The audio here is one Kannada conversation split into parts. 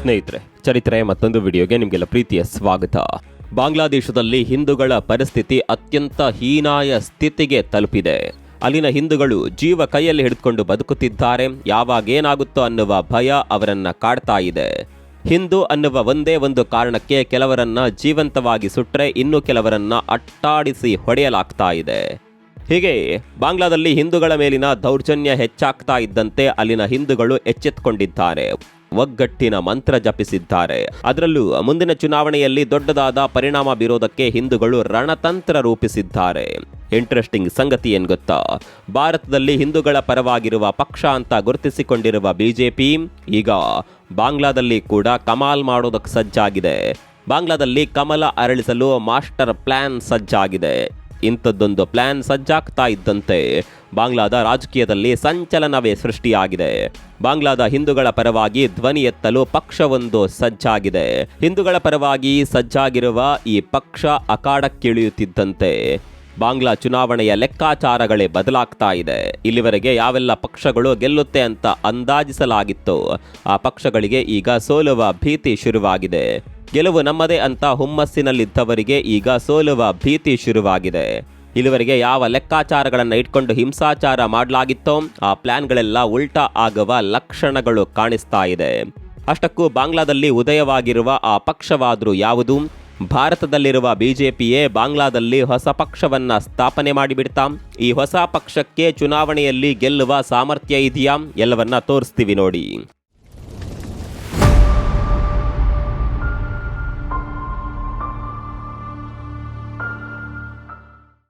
ಸ್ನೇಹಿತರೆ, ಚರಿತ್ರೆ ಮತ್ತೊಂದು ವಿಡಿಯೋಗೆ ನಿಮಗೆಲ್ಲ ಪ್ರೀತಿಯ ಸ್ವಾಗತ. ಬಾಂಗ್ಲಾದೇಶದಲ್ಲಿ ಹಿಂದೂಗಳ ಪರಿಸ್ಥಿತಿ ಅತ್ಯಂತ ಹೀನಾಯ ಸ್ಥಿತಿಗೆ ತಲುಪಿದೆ. ಅಲ್ಲಿನ ಹಿಂದೂಗಳು ಜೀವ ಕೈಯಲ್ಲಿ ಹಿಡಿದುಕೊಂಡು ಬದುಕುತ್ತಿದ್ದಾರೆ. ಯಾವಾಗೇನಾಗುತ್ತೋ ಅನ್ನುವ ಭಯ ಅವರನ್ನ ಕಾಡ್ತಾ ಇದೆ. ಹಿಂದೂ ಅನ್ನುವ ಒಂದೇ ಒಂದು ಕಾರಣಕ್ಕೆ ಕೆಲವರನ್ನ ಜೀವಂತವಾಗಿ ಸುಟ್ರೆ ಇನ್ನು ಕೆಲವರನ್ನ ಅಟ್ಟಾಡಿಸಿ ಹೊಡೆಯಲಾಗ್ತಾ ಇದೆ. ಹೀಗೆ ಬಾಂಗ್ಲಾದಲ್ಲಿ ಹಿಂದೂಗಳ ಮೇಲಿನ ದೌರ್ಜನ್ಯ ಹೆಚ್ಚಾಗ್ತಾ ಇದ್ದಂತೆ ಅಲ್ಲಿನ ಹಿಂದೂಗಳು ಎಚ್ಚೆತ್ತುಕೊಂಡಿದ್ದಾರೆ. ಒಗ್ಗಟ್ಟಿನ ಮಂತ್ರ ಜಪಿಸಿದ್ದಾರೆ. ಅದರಲ್ಲೂ ಮುಂದಿನ ಚುನಾವಣೆಯಲ್ಲಿ ದೊಡ್ಡದಾದ ಪರಿಣಾಮ ಬೀರೋದಕ್ಕೆ ಹಿಂದೂಗಳು ರಣತಂತ್ರ ರೂಪಿಸಿದ್ದಾರೆ. ಇಂಟ್ರೆಸ್ಟಿಂಗ್ ಸಂಗತಿ ಏನ್ ಗೊತ್ತಾ? ಭಾರತದಲ್ಲಿ ಹಿಂದೂಗಳ ಪರವಾಗಿರುವ ಪಕ್ಷ ಅಂತ ಗುರುತಿಸಿಕೊಂಡಿರುವ ಬಿಜೆಪಿ ಈಗ ಬಾಂಗ್ಲಾದಲ್ಲಿ ಕೂಡ ಕಮಾಲ್ ಮಾಡೋದಕ್ಕೆ ಸಜ್ಜಾಗಿದೆ. ಬಾಂಗ್ಲಾದಲ್ಲಿ ಕಮಲ ಅರಳಿಸಲು ಮಾಸ್ಟರ್ ಪ್ಲಾನ್ ಸಜ್ಜಾಗಿದೆ. ಇಂಥದ್ದೊಂದು ಪ್ಲಾನ್ ಸಜ್ಜಾಗ್ತಾ ಇದ್ದಂತೆ ಬಾಂಗ್ಲಾದ ರಾಜಕೀಯದಲ್ಲಿ ಸಂಚಲನವೇ ಸೃಷ್ಟಿಯಾಗಿದೆ. ಬಾಂಗ್ಲಾದ ಹಿಂದೂಗಳ ಪರವಾಗಿ ಧ್ವನಿ ಎತ್ತಲು ಪಕ್ಷವೊಂದು ಸಜ್ಜಾಗಿದೆ. ಹಿಂದೂಗಳ ಪರವಾಗಿ ಸಜ್ಜಾಗಿರುವ ಈ ಪಕ್ಷ ಅಖಾಡಕ್ಕಿಳಿಯುತ್ತಿದ್ದಂತೆ ಬಾಂಗ್ಲಾ ಚುನಾವಣೆಯ ಲೆಕ್ಕಾಚಾರಗಳೇ ಬದಲಾಗ್ತಾ ಇದೆ. ಇಲ್ಲಿವರೆಗೆ ಯಾವೆಲ್ಲ ಪಕ್ಷಗಳು ಗೆಲ್ಲುತ್ತೆ ಅಂತ ಅಂದಾಜಿಸಲಾಗಿತ್ತು, ಆ ಪಕ್ಷಗಳಿಗೆ ಈಗ ಸೋಲುವ ಭೀತಿ ಶುರುವಾಗಿದೆ. ಗೆಲುವು ನಮ್ಮದೇ ಅಂತ ಹುಮ್ಮಸ್ಸಿನಲ್ಲಿದ್ದವರಿಗೆ ಈಗ ಸೋಲುವ ಭೀತಿ ಶುರುವಾಗಿದೆ. ಇಲ್ಲಿವರೆಗೆ ಯಾವ ಲೆಕ್ಕಾಚಾರಗಳನ್ನು ಇಟ್ಕೊಂಡು ಹಿಂಸಾಚಾರ ಮಾಡಲಾಗಿತ್ತೋ ಆ ಪ್ಲಾನ್ಗಳೆಲ್ಲ ಉಲ್ಟಾ ಆಗುವ ಲಕ್ಷಣಗಳು ಕಾಣಿಸ್ತಾ ಇದೆ. ಅಷ್ಟಕ್ಕೂ ಬಾಂಗ್ಲಾದಲ್ಲಿ ಉದಯವಾಗಿರುವ ಆ ಪಕ್ಷವಾದರೂ ಯಾವುದು? ಭಾರತದಲ್ಲಿರುವ ಬಿಜೆಪಿಯೇ ಬಾಂಗ್ಲಾದಲ್ಲಿ ಹೊಸ ಪಕ್ಷವನ್ನ ಸ್ಥಾಪನೆ ಮಾಡಿಬಿಡ್ತಾ? ಈ ಹೊಸ ಪಕ್ಷಕ್ಕೆ ಚುನಾವಣೆಯಲ್ಲಿ ಗೆಲ್ಲುವ ಸಾಮರ್ಥ್ಯ ಇದೆಯಾ? ಎಲ್ಲವನ್ನ ತೋರಿಸ್ತೀವಿ ನೋಡಿ.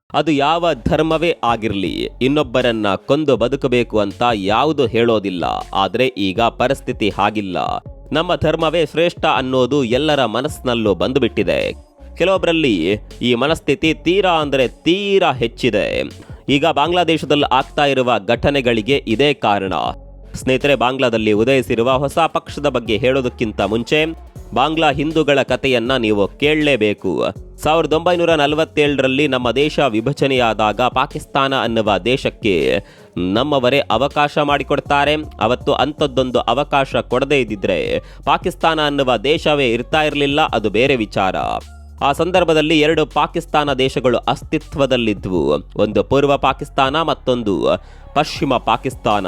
ಅದು ಯಾವ ಧರ್ಮವೇ ಆಗಿರಲಿ, ಇನ್ನೊಬ್ಬರನ್ನ ಕೊಂದು ಬದುಕಬೇಕು ಅಂತ ಯಾವುದು ಹೇಳೋದಿಲ್ಲ. ಆದರೆ ಈಗ ಪರಿಸ್ಥಿತಿ ಹಾಗಿಲ್ಲ. ನಮ್ಮ ಧರ್ಮವೇ ಶ್ರೇಷ್ಠ ಅನ್ನೋದು ಎಲ್ಲರ ಮನಸ್ಸಿನಲ್ಲೂ ಬಂದುಬಿಟ್ಟಿದೆ. ಕೆಲವೊಬ್ಬರಲ್ಲಿ ಈ ಮನಸ್ಥಿತಿ ತೀರಾ ಅಂದರೆ ತೀರಾ ಹೆಚ್ಚಿದೆ. ಈಗ ಬಾಂಗ್ಲಾದೇಶದಲ್ಲಿ ಆಗ್ತಾ ಇರುವ ಘಟನೆಗಳಿಗೆ ಇದೇ ಕಾರಣ. ಸ್ನೇಹಿತರೆ, ಬಾಂಗ್ಲಾದಲ್ಲಿ ಉದಯಿಸಿರುವ ಹೊಸ ಪಕ್ಷದ ಬಗ್ಗೆ ಹೇಳೋದಕ್ಕಿಂತ ಮುಂಚೆ ಬಾಂಗ್ಲಾ ಹಿಂದೂಗಳ ಕಥೆಯನ್ನ ನೀವು ಕೇಳಲೇಬೇಕು. 1947ರಲ್ಲಿ ನಮ್ಮ ದೇಶ ವಿಭಜನೆಯಾದಾಗ ಪಾಕಿಸ್ತಾನ ಅನ್ನುವ ದೇಶಕ್ಕೆ ನಮ್ಮವರೇ ಅವಕಾಶ ಮಾಡಿಕೊಡ್ತಾರೆ. ಅವತ್ತು ಅಂಥದ್ದೊಂದು ಅವಕಾಶ ಕೊಡದೇ ಇದ್ದಿದ್ರೆ ಪಾಕಿಸ್ತಾನ ಅನ್ನುವ ದೇಶವೇ ಇರ್ತಾ ಇರಲಿಲ್ಲ, ಅದು ಬೇರೆ ವಿಚಾರ. ಆ ಸಂದರ್ಭದಲ್ಲಿ 2 ಪಾಕಿಸ್ತಾನ ದೇಶಗಳು ಅಸ್ತಿತ್ವದಲ್ಲಿದ್ವು. ಒಂದು ಪೂರ್ವ ಪಾಕಿಸ್ತಾನ, ಮತ್ತೊಂದು ಪಶ್ಚಿಮ ಪಾಕಿಸ್ತಾನ.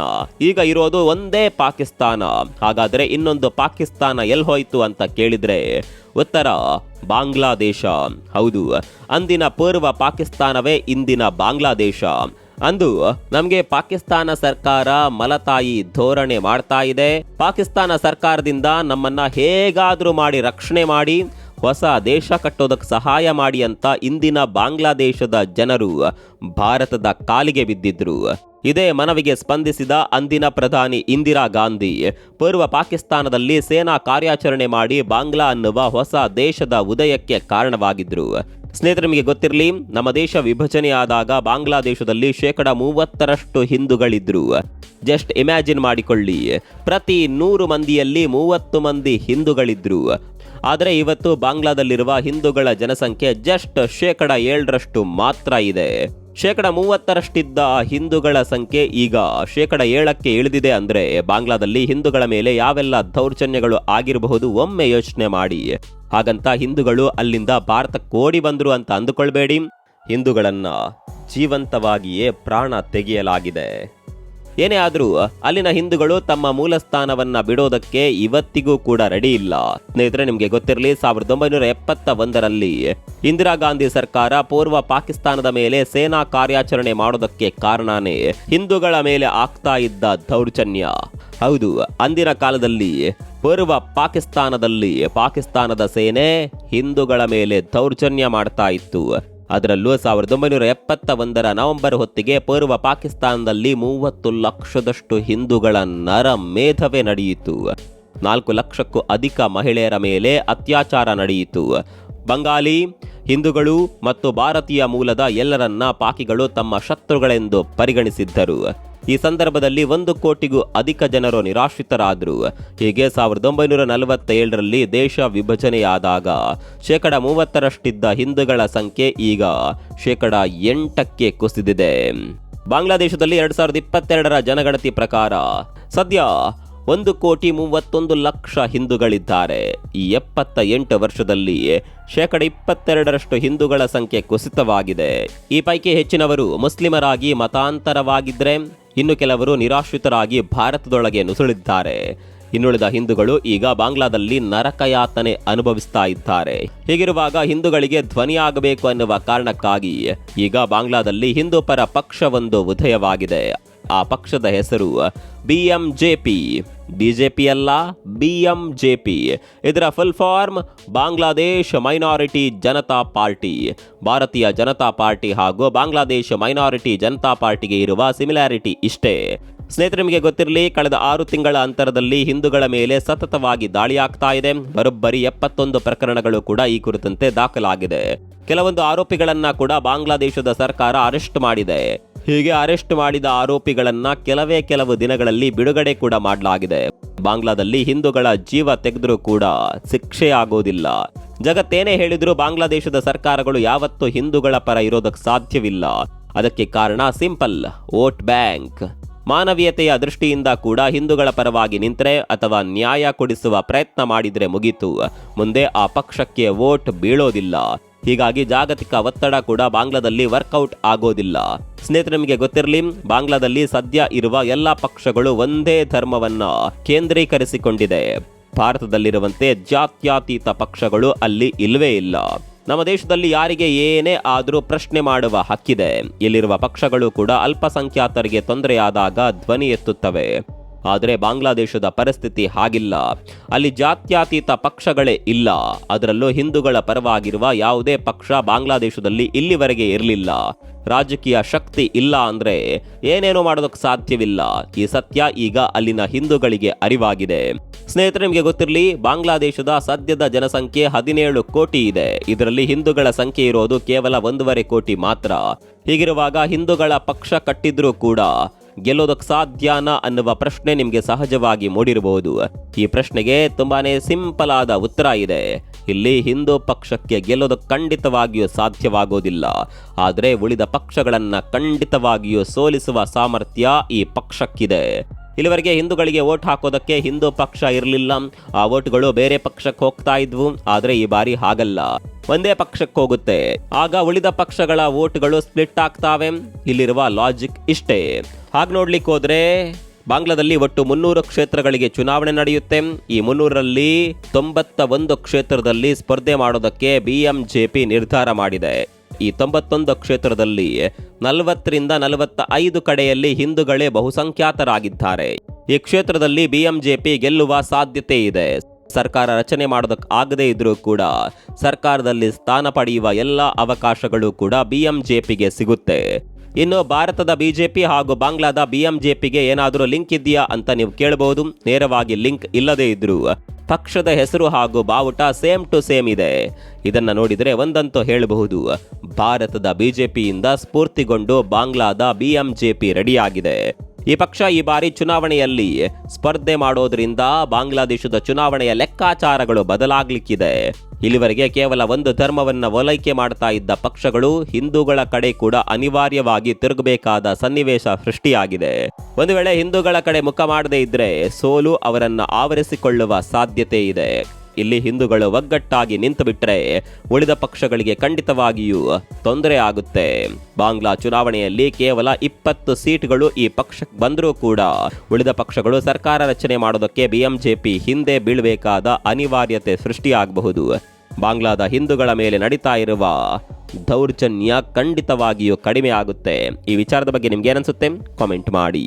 ಈಗ ಇರೋದು ಒಂದೇ ಪಾಕಿಸ್ತಾನ. ಹಾಗಾದರೆ ಇನ್ನೊಂದು ಪಾಕಿಸ್ತಾನ ಎಲ್ಲಿ ಹೋಯಿತು ಅಂತ ಕೇಳಿದ್ರೆ ಉತ್ತರ ಬಾಂಗ್ಲಾದೇಶ. ಹೌದು, ಅಂದಿನ ಪೂರ್ವ ಪಾಕಿಸ್ತಾನವೇ ಇಂದಿನ ಬಾಂಗ್ಲಾದೇಶ. ಅಂದು ನಮಗೆ ಪಾಕಿಸ್ತಾನ ಸರ್ಕಾರ ಮಲತಾಯಿ ಧೋರಣೆ ಮಾಡ್ತಾ ಇದೆ. ಪಾಕಿಸ್ತಾನ ಸರ್ಕಾರದಿಂದ ನಮ್ಮನ್ನ ಹೇಗಾದ್ರೂ ಮಾಡಿ ರಕ್ಷಣೆ ಮಾಡಿ ಹೊಸ ದೇಶ ಕಟ್ಟೋದಕ್ಕೆ ಸಹಾಯ ಮಾಡಿ ಅಂತ ಇಂದಿನ ಬಾಂಗ್ಲಾದೇಶದ ಜನರು ಭಾರತದ ಕಾಲಿಗೆ ಬಿದ್ದಿದ್ರು. ಇದೇ ಮನವಿಗೆ ಸ್ಪಂದಿಸಿದ ಅಂದಿನ ಪ್ರಧಾನಿ ಇಂದಿರಾ ಗಾಂಧಿ ಪೂರ್ವ ಪಾಕಿಸ್ತಾನದಲ್ಲಿ ಸೇನಾ ಕಾರ್ಯಾಚರಣೆ ಮಾಡಿ ಬಾಂಗ್ಲಾ ಅನ್ನುವ ಹೊಸ ದೇಶದ ಉದಯಕ್ಕೆ ಕಾರಣವಾಗಿದ್ರು. ಸ್ನೇಹಿತರೆ, ನಿಮಗೆ ಗೊತ್ತಿರಲಿ, ನಮ್ಮ ದೇಶ ವಿಭಜನೆಯಾದಾಗ ಬಾಂಗ್ಲಾದೇಶದಲ್ಲಿ 30% ಹಿಂದೂಗಳಿದ್ರು. ಜಸ್ಟ್ ಇಮ್ಯಾಜಿನ್ ಮಾಡಿಕೊಳ್ಳಿ, ಪ್ರತಿ 100 ಮಂದಿಯಲ್ಲಿ 30 ಮಂದಿ ಹಿಂದೂಗಳಿದ್ರು. ಆದರೆ ಇವತ್ತು ಬಾಂಗ್ಲಾದಲ್ಲಿರುವ ಹಿಂದೂಗಳ ಜನಸಂಖ್ಯೆ ಜಸ್ಟ್ 7% ಮಾತ್ರ ಇದೆ. 30%ಇದ್ದ ಹಿಂದೂಗಳ ಸಂಖ್ಯೆ ಈಗ 7% ಇಳಿದಿದೆ. ಅಂದ್ರೆ ಬಾಂಗ್ಲಾದಲ್ಲಿ ಹಿಂದೂಗಳ ಮೇಲೆ ಯಾವೆಲ್ಲ ದೌರ್ಜನ್ಯಗಳು ಆಗಿರಬಹುದು ಒಮ್ಮೆ ಯೋಚನೆ ಮಾಡಿ. ಹಾಗಂತ ಹಿಂದೂಗಳು ಅಲ್ಲಿಂದ ಭಾರತಕ್ಕೆ ಓಡಿ ಬಂದ್ರು ಅಂತ ಅಂದುಕೊಳ್ಬೇಡಿ. ಹಿಂದೂಗಳನ್ನ ಜೀವಂತವಾಗಿಯೇ ಪ್ರಾಣ ತೆಗೆಯಲಾಗಿದೆ. ಏನೇ ಆದರೂ ಅಲ್ಲಿನ ಹಿಂದೂಗಳು ತಮ್ಮ ಮೂಲ ಸ್ಥಾನವನ್ನ ಬಿಡೋದಕ್ಕೆ ಇವತ್ತಿಗೂ ಕೂಡ ರೆಡಿ ಇಲ್ಲ. ಸ್ನೇಹಿತರೆ, ನಿಮಗೆ ಗೊತ್ತಿರಲಿ, 1971ರಲ್ಲಿ ಇಂದಿರಾ ಗಾಂಧಿ ಸರ್ಕಾರ ಪೂರ್ವ ಪಾಕಿಸ್ತಾನದ ಮೇಲೆ ಸೇನಾ ಕಾರ್ಯಾಚರಣೆ ಮಾಡೋದಕ್ಕೆ ಕಾರಣನೇ ಹಿಂದೂಗಳ ಮೇಲೆ ಆಗ್ತಾ ಇದ್ದ ದೌರ್ಜನ್ಯ. ಹೌದು, ಅಂದಿನ ಕಾಲದಲ್ಲಿ ಪೂರ್ವ ಪಾಕಿಸ್ತಾನದಲ್ಲಿ ಪಾಕಿಸ್ತಾನದ ಸೇನೆ ಹಿಂದೂಗಳ ಮೇಲೆ ದೌರ್ಜನ್ಯ ಮಾಡ್ತಾ ಇತ್ತು. ಅದರಲ್ಲೂ 1971ರ ನವೆಂಬರ್ ಹೊತ್ತಿಗೆ ಪೂರ್ವ ಪಾಕಿಸ್ತಾನದಲ್ಲಿ 30 ಲಕ್ಷದಷ್ಟು ಹಿಂದೂಗಳ ನರ ಮೇಧವೇ ನಡೆಯಿತು. 4 ಲಕ್ಷಕ್ಕೂ ಅಧಿಕ ಮಹಿಳೆಯರ ಮೇಲೆ ಅತ್ಯಾಚಾರ ನಡೆಯಿತು. ಬಂಗಾಲಿ, ಹಿಂದೂಗಳು ಮತ್ತು ಭಾರತೀಯ ಮೂಲದ ಎಲ್ಲರನ್ನ ಪಾಕಿಗಳು ತಮ್ಮ ಶತ್ರುಗಳೆಂದು ಪರಿಗಣಿಸಿದ್ದರು. ಈ ಸಂದರ್ಭದಲ್ಲಿ 1 ಕೋಟಿಗೂ ಅಧಿಕ ಜನರು ನಿರಾಶ್ರಿತರಾದರು. ಹೀಗೆ 1947ರಲ್ಲಿ ದೇಶ ವಿಭಜನೆಯಾದಾಗ 30%ರಷ್ಟಿದ್ದ ಹಿಂದೂಗಳ ಸಂಖ್ಯೆ ಈಗ 8%ಕ್ಕೆ ಕುಸಿದಿದೆ. ಬಾಂಗ್ಲಾದೇಶದಲ್ಲಿ 2022ರ ಜನಗಣತಿ ಪ್ರಕಾರ ಸದ್ಯ 1,31,00,000 ಹಿಂದೂಗಳಿದ್ದಾರೆ. ಈ 78 ವರ್ಷದಲ್ಲಿ 22% ಹಿಂದೂಗಳ ಸಂಖ್ಯೆ ಕುಸಿತವಾಗಿದೆ. ಈ ಪೈಕಿ ಹೆಚ್ಚಿನವರು ಮುಸ್ಲಿಮರಾಗಿ ಮತಾಂತರವಾಗಿದ್ರೆ, ಇನ್ನು ಕೆಲವರು ನಿರಾಶ್ರಿತರಾಗಿ ಭಾರತದೊಳಗೆ ನುಸುಳಿದ್ದಾರೆ. ಇನ್ನುಳಿದ ಹಿಂದೂಗಳು ಈಗ ಬಾಂಗ್ಲಾದಲ್ಲಿ ನರಕಯಾತನೆ ಅನುಭವಿಸ್ತಾ ಇದ್ದಾರೆ. ಹೀಗಿರುವಾಗ ಹಿಂದೂಗಳಿಗೆ ಧ್ವನಿಯಾಗಬೇಕು ಅನ್ನುವ ಕಾರಣಕ್ಕಾಗಿ ಈಗ ಬಾಂಗ್ಲಾದಲ್ಲಿ ಹಿಂದೂ ಪರ ಪಕ್ಷವೊಂದು ಉದಯವಾಗಿದೆ. ಆ ಪಕ್ಷದ ಹೆಸರು BMJP. ಬಿಜೆಪಿ ಅಲ್ಲ, BMJP. ಇದರ full form Bangladesh minority Janata party. Bharatiya Janata party ಹಾಗೂ ಬಾಂಗ್ಲಾದೇಶ್ ಮೈನಾರಿಟಿ ಜನತಾ ಪಾರ್ಟಿಗೆ ಇರುವ ಸಿಮಿಲಾರಿಟಿ ಇಷ್ಟೇ. ಸ್ನೇಹಿತರೆ, ನಿಮಗೆ ಗೊತ್ತಿರಲಿ, ಕಳೆದ 6 ತಿಂಗಳ ಅಂತರದಲ್ಲಿ ಹಿಂದೂಗಳ ಮೇಲೆ ಸತತವಾಗಿ ದಾಳಿಯಾಗ್ತಾ ಇದೆ. ಬರೋಬ್ಬರಿ 71 ಪ್ರಕರಣಗಳು ಕೂಡ ಈ ಕುರಿತಂತೆ ದಾಖಲಾಗಿದೆ. ಕೆಲವೊಂದು ಆರೋಪಿಗಳನ್ನ ಕೂಡ ಬಾಂಗ್ಲಾದೇಶದ ಸರ್ಕಾರ ಅರೆಸ್ಟ್ ಮಾಡಿದೆ. ಹೀಗೆ ಅರೆಸ್ಟ್ ಮಾಡಿದ ಆರೋಪಿಗಳನ್ನ ಕೆಲವು ದಿನಗಳಲ್ಲಿ ಬಿಡುಗಡೆ ಕೂಡ ಮಾಡಲಾಗಿದೆ. ಬಾಂಗ್ಲಾದಲ್ಲಿ ಹಿಂದೂಗಳ ಜೀವ ತೆಗೆದರೂ ಕೂಡ ಶಿಕ್ಷೆ ಆಗೋದಿಲ್ಲ. ಜಗತ್ತೇನೇ ಹೇಳಿದ್ರು ಬಾಂಗ್ಲಾದೇಶದ ಸರ್ಕಾರಗಳು ಯಾವತ್ತೂ ಹಿಂದೂಗಳ ಪರ ಇರೋದಕ್ಕೆ ಸಾಧ್ಯವಿಲ್ಲ. ಅದಕ್ಕೆ ಕಾರಣ ಸಿಂಪಲ್, ವೋಟ್ ಬ್ಯಾಂಕ್. ಮಾನವೀಯತೆಯ ದೃಷ್ಟಿಯಿಂದ ಕೂಡ ಹಿಂದೂಗಳ ಪರವಾಗಿ ನಿಂತರೆ ಅಥವಾ ನ್ಯಾಯ ಕೊಡಿಸುವ ಪ್ರಯತ್ನ ಮಾಡಿದ್ರೆ ಮುಗೀತು, ಮುಂದೆ ಆ ಪಕ್ಷಕ್ಕೆ ವೋಟ್ ಬೀಳೋದಿಲ್ಲ. ಹೀಗಾಗಿ ಜಾಗತಿಕ ಒತ್ತಡ ಕೂಡ ಬಾಂಗ್ಲಾದಲ್ಲಿ ವರ್ಕೌಟ್ ಆಗೋದಿಲ್ಲ. ಸ್ನೇಹಿತರೆ, ನಿಮಗೆ ಗೊತ್ತಿರಲಿ, ಬಾಂಗ್ಲಾದಲ್ಲಿ ಸದ್ಯ ಇರುವ ಎಲ್ಲ ಪಕ್ಷಗಳು ಒಂದೇ ಧರ್ಮವನ್ನ ಕೇಂದ್ರೀಕರಿಸಿಕೊಂಡಿದೆ. ಭಾರತದಲ್ಲಿರುವಂತೆ ಜಾತ್ಯತೀತ ಪಕ್ಷಗಳು ಅಲ್ಲಿ ಇಲ್ವೇ ಇಲ್ಲ. ನಮ್ಮ ದೇಶದಲ್ಲಿ ಯಾರಿಗೆ ಏನೇ ಆದರೂ ಪ್ರಶ್ನೆ ಮಾಡುವ ಹಕ್ಕಿದೆ. ಇಲ್ಲಿರುವ ಪಕ್ಷಗಳು ಕೂಡ ಅಲ್ಪಸಂಖ್ಯಾತರಿಗೆ ತೊಂದರೆಯಾದಾಗ ಧ್ವನಿ ಎತ್ತುತ್ತವೆ. ಆದರೆ ಬಾಂಗ್ಲಾದೇಶದ ಪರಿಸ್ಥಿತಿ ಹಾಗಿಲ್ಲ. ಅಲ್ಲಿ ಜಾತ್ಯತೀತ ಪಕ್ಷಗಳೇ ಇಲ್ಲ. ಅದರಲ್ಲೂ ಹಿಂದೂಗಳ ಪರವಾಗಿರುವ ಯಾವುದೇ ಪಕ್ಷ ಬಾಂಗ್ಲಾದೇಶದಲ್ಲಿ ಇಲ್ಲಿವರೆಗೆ ಇರಲಿಲ್ಲ. ರಾಜಕೀಯ ಶಕ್ತಿ ಇಲ್ಲ ಅಂದ್ರೆ ಏನೇನೋ ಮಾಡೋದಕ್ಕೆ ಸಾಧ್ಯವಿಲ್ಲ. ಈ ಸತ್ಯ ಈಗ ಅಲ್ಲಿನ ಹಿಂದೂಗಳಿಗೆ ಅರಿವಾಗಿದೆ. ಸ್ನೇಹಿತರೆ, ನಿಮಗೆ ಗೊತ್ತಿರಲಿ, ಬಾಂಗ್ಲಾದೇಶದ ಸದ್ಯದ ಜನಸಂಖ್ಯೆ 17 ಕೋಟಿ ಇದೆ. ಇದರಲ್ಲಿ ಹಿಂದೂಗಳ ಸಂಖ್ಯೆ ಇರೋದು ಕೇವಲ 1.5 ಕೋಟಿ ಮಾತ್ರ. ಹೀಗಿರುವಾಗ ಹಿಂದೂಗಳ ಪಕ್ಷ ಕಟ್ಟಿದ್ರೂ ಕೂಡ ಗೆಲ್ಲೋದಕ್ಕೆ ಸಾಧ್ಯನಾ ಅನ್ನುವ ಪ್ರಶ್ನೆ ನಿಮಗೆ ಸಹಜವಾಗಿ ಮೂಡಿರಬಹುದು. ಈ ಪ್ರಶ್ನೆಗೆ ತುಂಬಾನೇ ಸಿಂಪಲ್ ಆದ ಉತ್ತರ ಇದೆ. ಇಲ್ಲಿ ಹಿಂದೂ ಪಕ್ಷಕ್ಕೆ ಗೆಲ್ಲೋದಕ್ಕೆ ಖಂಡಿತವಾಗಿಯೂ ಸಾಧ್ಯವಾಗೋದಿಲ್ಲ. ಆದರೆ ಉಳಿದ ಪಕ್ಷಗಳನ್ನ ಖಂಡಿತವಾಗಿಯೂ ಸೋಲಿಸುವ ಸಾಮರ್ಥ್ಯ ಈ ಪಕ್ಷಕ್ಕಿದೆ. ಇಲ್ಲಿವರೆಗೆ ಹಿಂದೂಗಳಿಗೆ ವೋಟ್ ಹಾಕೋದಕ್ಕೆ ಹಿಂದೂ ಪಕ್ಷ ಇರಲಿಲ್ಲ. ಆ ವೋಟ್ಗಳು ಬೇರೆ ಪಕ್ಷಕ್ಕೆ ಹೋಗ್ತಾ ಇದ್ವು. ಆದರೆ ಈ ಬಾರಿ ಹಾಗಲ್ಲ, ಒಂದೇ ಪಕ್ಷಕ್ಕೆ ಹೋಗುತ್ತೆ. ಆಗ ಉಳಿದ ಪಕ್ಷಗಳ ವೋಟ್ಗಳು ಸ್ಪ್ಲಿಟ್ ಆಗ್ತಾವೆ. ಇಲ್ಲಿರುವ ಲಾಜಿಕ್ ಇಷ್ಟೇ. ಹಾಗೆ ನೋಡ್ಲಿಕ್ಕೆ ಹೋದ್ರೆ ಬಾಂಗ್ಲಾದಲ್ಲಿ ಒಟ್ಟು 300 ಕ್ಷೇತ್ರಗಳಿಗೆ ಚುನಾವಣೆ ನಡೆಯುತ್ತೆ. ಈ 300ರಲ್ಲಿ 91 ಕ್ಷೇತ್ರದಲ್ಲಿ ಸ್ಪರ್ಧೆ ಮಾಡೋದಕ್ಕೆ BMJP ನಿರ್ಧಾರ ಮಾಡಿದೆ. ಈ 91 ಕ್ಷೇತ್ರದಲ್ಲಿ 40ರಿಂದ 45 ಕಡೆಯಲ್ಲಿ ಹಿಂದೂಗಳೇ ಬಹುಸಂಖ್ಯಾತರಾಗಿದ್ದಾರೆ. ಈ ಕ್ಷೇತ್ರದಲ್ಲಿ BMJP ಗೆಲ್ಲುವ ಸಾಧ್ಯತೆ ಇದೆ. ಸರ್ಕಾರ ರಚನೆ ಮಾಡೋದಕ್ಕೆ ಆಗದೇ ಇದ್ರೂ ಕೂಡ ಸರ್ಕಾರದಲ್ಲಿ ಸ್ಥಾನ ಪಡೆಯುವ ಎಲ್ಲ ಅವಕಾಶಗಳು ಕೂಡ BMJPಗೆ ಸಿಗುತ್ತೆ. ಇನ್ನು ಭಾರತದ ಬಿಜೆಪಿ ಹಾಗೂ ಬಾಂಗ್ಲಾದ BMJPಗೆ ಏನಾದರೂ ಲಿಂಕ್ ಇದೆಯಾ ಅಂತ ನೀವು ಕೇಳಬಹುದು. ನೇರವಾಗಿ ಲಿಂಕ್ ಇಲ್ಲದೇ ಇದ್ರು ಪಕ್ಷದ ಹೆಸರು ಹಾಗೂ ಬಾವುಟ ಸೇಮ್ ಟು ಸೇಮ್ ಇದೆ. ಇದನ್ನ ನೋಡಿದರೆ ಒಂದಂತೂ ಹೇಳಬಹುದು, ಭಾರತದ ಬಿಜೆಪಿಯಿಂದ ಸ್ಫೂರ್ತಿಗೊಂಡು ಬಾಂಗ್ಲಾದ BMJP ರೆಡಿಯಾಗಿದೆ. ಈ ಪಕ್ಷ ಈ ಬಾರಿ ಚುನಾವಣೆಯಲ್ಲಿ ಸ್ಪರ್ಧೆ ಮಾಡೋದ್ರಿಂದ ಬಾಂಗ್ಲಾದೇಶದ ಚುನಾವಣೆಯ ಲೆಕ್ಕಾಚಾರಗಳು ಬದಲಾಗ್ಲಿಕ್ಕಿದೆ. ಇಲ್ಲಿವರೆಗೆ ಕೇವಲ ಒಂದು ಧರ್ಮವನ್ನ ಓಲೈಕೆ ಮಾಡ್ತಾ ಇದ್ದ ಪಕ್ಷಗಳು ಹಿಂದೂಗಳ ಕಡೆ ಕೂಡ ಅನಿವಾರ್ಯವಾಗಿ ತಿರುಗಬೇಕಾದ ಸನ್ನಿವೇಶ ಸೃಷ್ಟಿಯಾಗಿದೆ. ಒಂದು ವೇಳೆ ಹಿಂದೂಗಳ ಕಡೆ ಮುಖ ಮಾಡದೇ ಇದ್ರೆ ಸೋಲು ಅವರನ್ನ ಆವರಿಸಿಕೊಳ್ಳುವ ಸಾಧ್ಯತೆ ಇದೆ. ಇಲ್ಲಿ ಹಿಂದೂಗಳು ಒಗ್ಗಟ್ಟಾಗಿ ನಿಂತು ಬಿಟ್ರೆ ಉಳಿದ ಪಕ್ಷಗಳಿಗೆ ಖಂಡಿತವಾಗಿಯೂ ತೊಂದರೆ ಆಗುತ್ತೆ. ಬಾಂಗ್ಲಾ ಚುನಾವಣೆಯಲ್ಲಿ ಕೇವಲ 20 ಸೀಟ್ಗಳು ಈ ಪಕ್ಷಕ್ಕೆ ಬಂದರೂ ಕೂಡ ಉಳಿದ ಪಕ್ಷಗಳು ಸರ್ಕಾರ ರಚನೆ ಮಾಡೋದಕ್ಕೆ BMJP ಹಿಂದೆ ಬೀಳಬೇಕಾದ ಅನಿವಾರ್ಯತೆ ಸೃಷ್ಟಿಯಾಗಬಹುದು. ಬಾಂಗ್ಲಾದ ಹಿಂದೂಗಳ ಮೇಲೆ ನಡೀತಾ ಇರುವ ದೌರ್ಜನ್ಯ ಖಂಡಿತವಾಗಿಯೂ ಕಡಿಮೆ ಆಗುತ್ತೆ. ಈ ವಿಚಾರದ ಬಗ್ಗೆ ನಿಮ್ಗೆ ಏನನ್ಸುತ್ತೆ? ಕಾಮೆಂಟ್ ಮಾಡಿ.